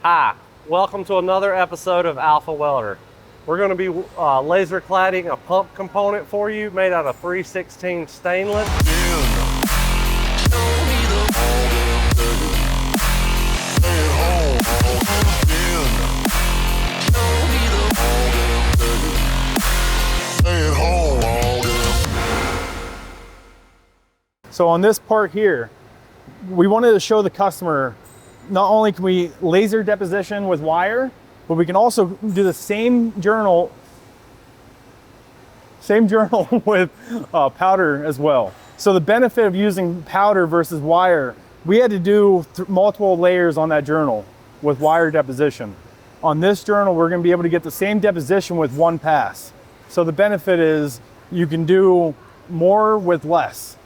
Hi, welcome to another episode of Alpha Welder. We're going to be laser cladding a pump component for you made out of 316 stainless. So on this part here, we wanted to show the customer not only can we laser deposition with wire, but we can also do the same journal with powder as well. So the benefit of using powder versus wire, we had to do multiple layers on that journal with wire deposition. On this journal, we're going to be able to get the same deposition with one pass. So the benefit is you can do more with less.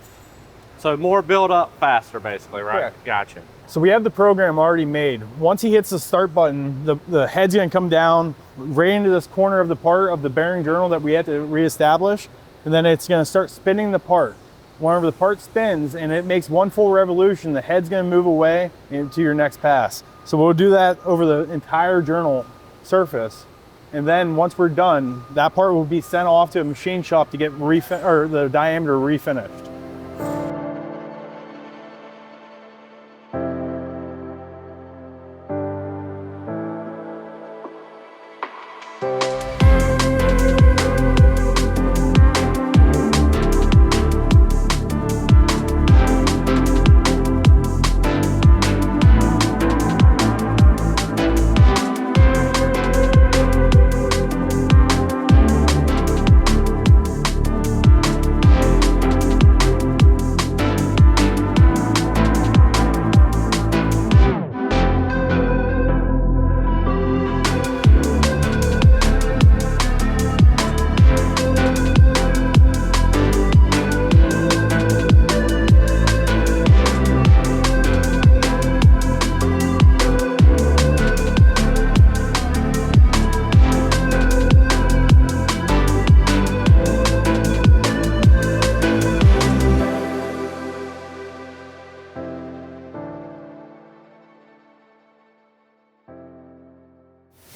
So more build up faster, basically, right? Correct. Gotcha. So we have the program already made. Once he hits the start button, the head's gonna come down right into this corner of the part of the bearing journal that we had to reestablish, and then it's gonna start spinning the part. Whenever the part spins and it makes one full revolution, the head's gonna move away into your next pass. So we'll do that over the entire journal surface. And then once we're done, that part will be sent off to a machine shop to get the diameter refinished.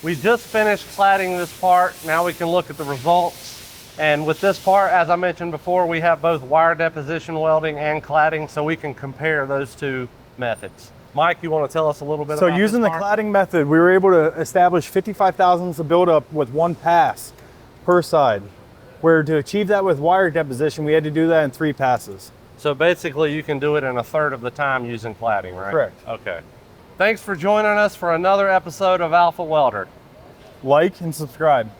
We just finished cladding this part. Now we can look at the results. And with this part, as I mentioned before, we have both wire deposition welding and cladding, so we can compare those two methods. Mike, you want to tell us a little bit about using this the part? cladding method, we were able to establish 55 thousandths of buildup with one pass per side. Where to achieve that with wire deposition, we had to do that in 3 passes. So basically you can do it in a third of the time using cladding, right? Correct. Okay. Thanks for joining us for another episode of Alpha Welder. Like and subscribe.